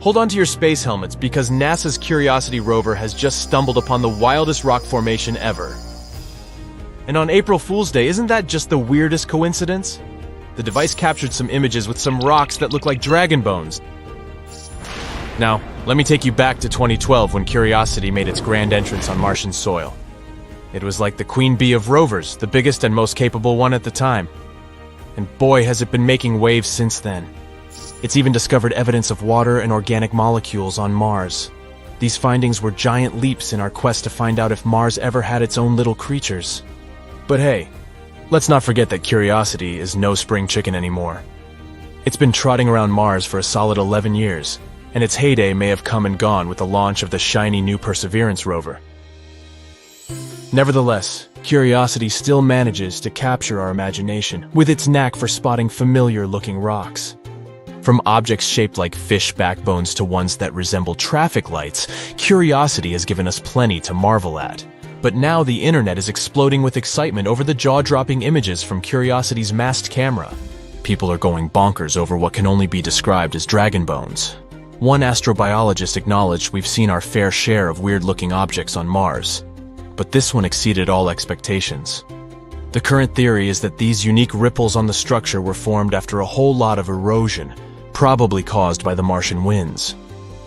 Hold on to your space helmets because NASA's Curiosity rover has just stumbled upon the wildest rock formation ever. And on April Fool's Day, isn't that just the weirdest coincidence? The device captured some images with some rocks that look like dragon bones. Now, let me take you back to 2012 when Curiosity made its grand entrance on Martian soil. It was like the queen bee of rovers, the biggest and most capable one at the time. And boy, has it been making waves since then. It's even discovered evidence of water and organic molecules on Mars. These findings were giant leaps in our quest to find out if Mars ever had its own little creatures. But hey, let's not forget that Curiosity is no spring chicken anymore. It's been trotting around Mars for a solid 11 years, and its heyday may have come and gone with the launch of the shiny new Perseverance rover. Nevertheless, Curiosity still manages to capture our imagination with its knack for spotting familiar-looking rocks. From objects shaped like fish backbones to ones that resemble traffic lights, Curiosity has given us plenty to marvel at. But now the internet is exploding with excitement over the jaw-dropping images from Curiosity's masked camera. People are going bonkers over what can only be described as dragon bones. One astrobiologist acknowledged we've seen our fair share of weird-looking objects on Mars, but this one exceeded all expectations. The current theory is that these unique ripples on the structure were formed after a whole lot of erosion, probably caused by the Martian winds.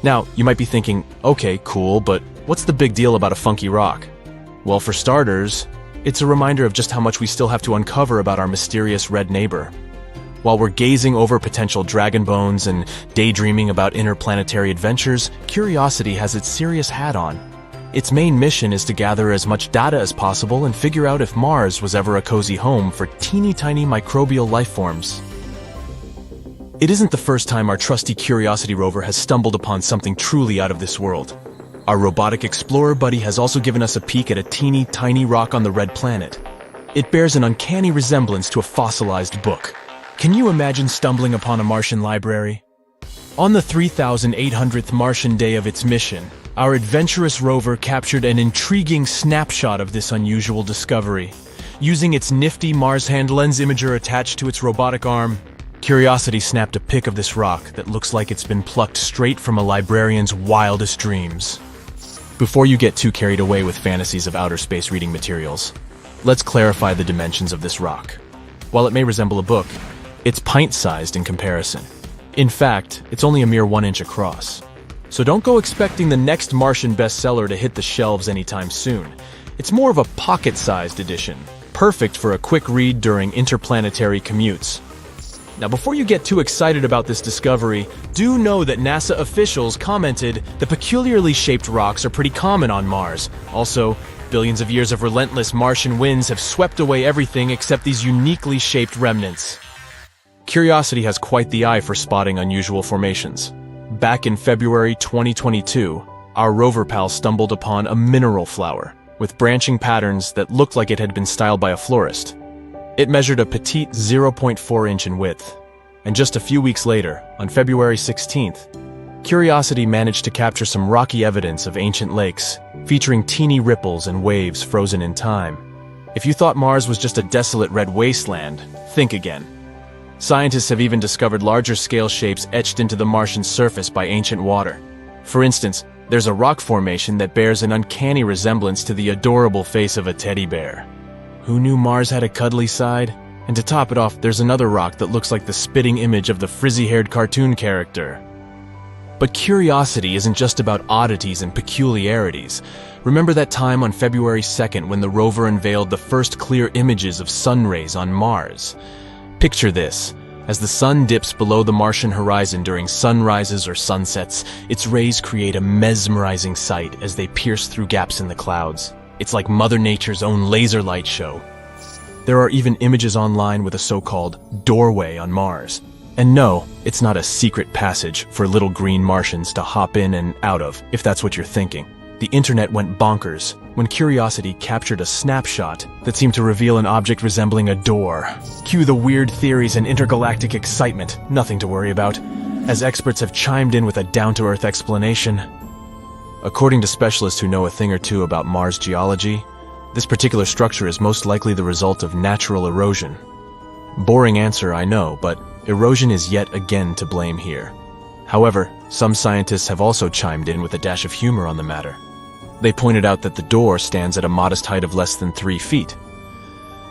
Now, you might be thinking, okay, cool, but what's the big deal about a funky rock? Well, for starters, it's a reminder of just how much we still have to uncover about our mysterious red neighbor. While we're gazing over potential dragon bones and daydreaming about interplanetary adventures, Curiosity has its serious hat on. Its main mission is to gather as much data as possible and figure out if Mars was ever a cozy home for teeny-tiny microbial life forms. It isn't the first time our trusty Curiosity rover has stumbled upon something truly out of this world. Our robotic explorer buddy has also given us a peek at a teeny-tiny rock on the red planet. It bears an uncanny resemblance to a fossilized book. Can you imagine stumbling upon a Martian library? On the 3,800th Martian day of its mission, our adventurous rover captured an intriguing snapshot of this unusual discovery. Using its nifty Mars Hand lens imager attached to its robotic arm, Curiosity snapped a pic of this rock that looks like it's been plucked straight from a librarian's wildest dreams. Before you get too carried away with fantasies of outer space reading materials, let's clarify the dimensions of this rock. While it may resemble a book, it's pint-sized in comparison. In fact, it's only a mere 1 inch across. So don't go expecting the next Martian bestseller to hit the shelves anytime soon. It's more of a pocket-sized edition, perfect for a quick read during interplanetary commutes. Now, before you get too excited about this discovery, do know that NASA officials commented the peculiarly shaped rocks are pretty common on Mars. Also, billions of years of relentless Martian winds have swept away everything except these uniquely shaped remnants. Curiosity has quite the eye for spotting unusual formations. Back in February 2022, our rover pal stumbled upon a mineral flower with branching patterns that looked like it had been styled by a florist. It measured a petite 0.4 inch in width, and just a few weeks later, on February 16th, Curiosity managed to capture some rocky evidence of ancient lakes, featuring teeny ripples and waves frozen in time. If you thought Mars was just a desolate red wasteland, think again. Scientists have even discovered larger-scale shapes etched into the Martian surface by ancient water. For instance, there's a rock formation that bears an uncanny resemblance to the adorable face of a teddy bear. Who knew Mars had a cuddly side? And to top it off, there's another rock that looks like the spitting image of the frizzy-haired cartoon character. But Curiosity isn't just about oddities and peculiarities. Remember that time on February 2nd when the rover unveiled the first clear images of sun rays on Mars? Picture this. As the sun dips below the Martian horizon during sunrises or sunsets, its rays create a mesmerizing sight as they pierce through gaps in the clouds. It's like Mother Nature's own laser light show. There are even images online with a so-called doorway on Mars. And no, it's not a secret passage for little green Martians to hop in and out of, if that's what you're thinking. The internet went bonkers when Curiosity captured a snapshot that seemed to reveal an object resembling a door. Cue the weird theories and intergalactic excitement, nothing to worry about, as experts have chimed in with a down-to-earth explanation. According to specialists who know a thing or two about Mars geology, this particular structure is most likely the result of natural erosion. Boring answer, I know, but erosion is yet again to blame here. However, some scientists have also chimed in with a dash of humor on the matter. They pointed out that the door stands at a modest height of less than 3 feet.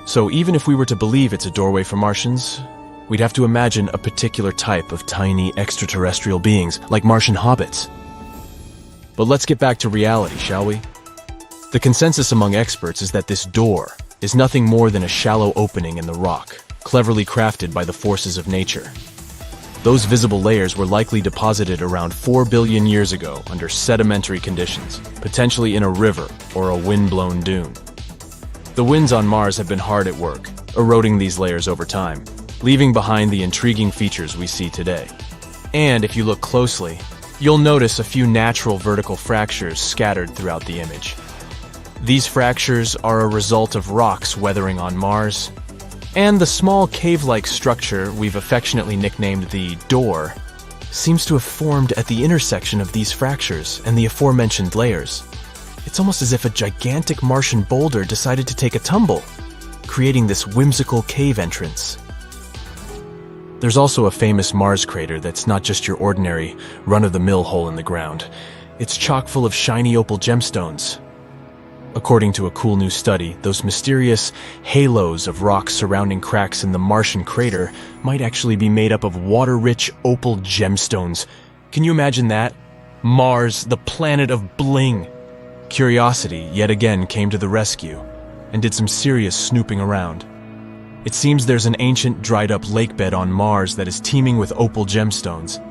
So even if we were to believe it's a doorway for Martians, we'd have to imagine a particular type of tiny extraterrestrial beings, like Martian hobbits. But let's get back to reality, shall we? The consensus among experts is that this door is nothing more than a shallow opening in the rock, cleverly crafted by the forces of nature. Those visible layers were likely deposited around 4 billion years ago under sedimentary conditions, potentially in a river or a wind-blown dune. The winds on Mars have been hard at work, eroding these layers over time, leaving behind the intriguing features we see today. And if you look closely, you'll notice a few natural vertical fractures scattered throughout the image. These fractures are a result of rocks weathering on Mars, and the small cave-like structure we've affectionately nicknamed the door seems to have formed at the intersection of these fractures and the aforementioned layers. It's almost as if a gigantic Martian boulder decided to take a tumble, creating this whimsical cave entrance. There's also a famous Mars crater that's not just your ordinary, run-of-the-mill hole in the ground. It's chock full of shiny opal gemstones. According to a cool new study, those mysterious halos of rocks surrounding cracks in the Martian crater might actually be made up of water-rich opal gemstones. Can you imagine that? Mars, the planet of bling! Curiosity yet again came to the rescue and did some serious snooping around. It seems there's an ancient dried-up lake bed on Mars that is teeming with opal gemstones.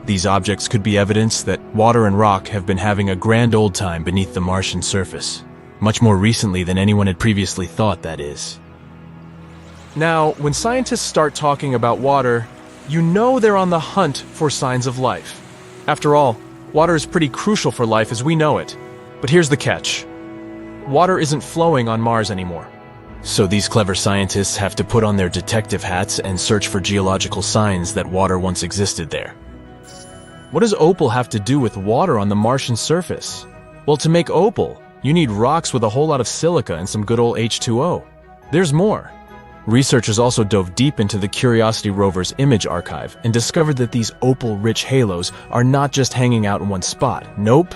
These objects could be evidence that water and rock have been having a grand old time beneath the Martian surface. Much more recently than anyone had previously thought, that is. Now, when scientists start talking about water, you know they're on the hunt for signs of life. After all, water is pretty crucial for life as we know it. But here's the catch. Water isn't flowing on Mars anymore. So these clever scientists have to put on their detective hats and search for geological signs that water once existed there. What does opal have to do with water on the Martian surface? Well, to make opal, you need rocks with a whole lot of silica and some good old H2O. There's more. Researchers also dove deep into the Curiosity rover's image archive and discovered that these opal-rich halos are not just hanging out in one spot. Nope.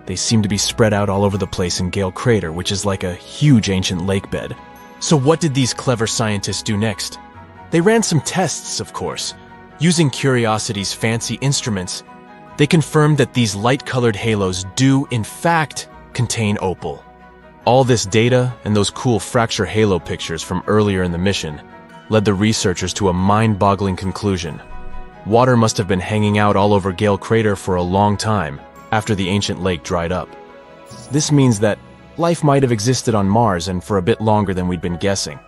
They seem to be spread out all over the place in Gale Crater, which is like a huge ancient lake bed. So what did these clever scientists do next? They ran some tests, of course. Using Curiosity's fancy instruments, they confirmed that these light-colored halos do, in fact, contain opal. All this data and those cool fracture halo pictures from earlier in the mission led the researchers to a mind-boggling conclusion. Water must have been hanging out all over Gale Crater for a long time after the ancient lake dried up. This means that life might have existed on Mars and for a bit longer than we'd been guessing.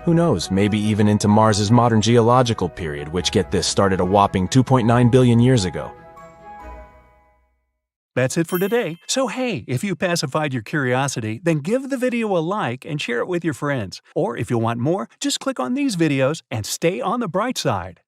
Who knows, maybe even into Mars's modern geological period, which, get this, started a whopping 2.9 billion years ago. That's it for today. So hey, if you pacified your curiosity, then give the video a like and share it with your friends. Or if you want more, just click on these videos and stay on the bright side.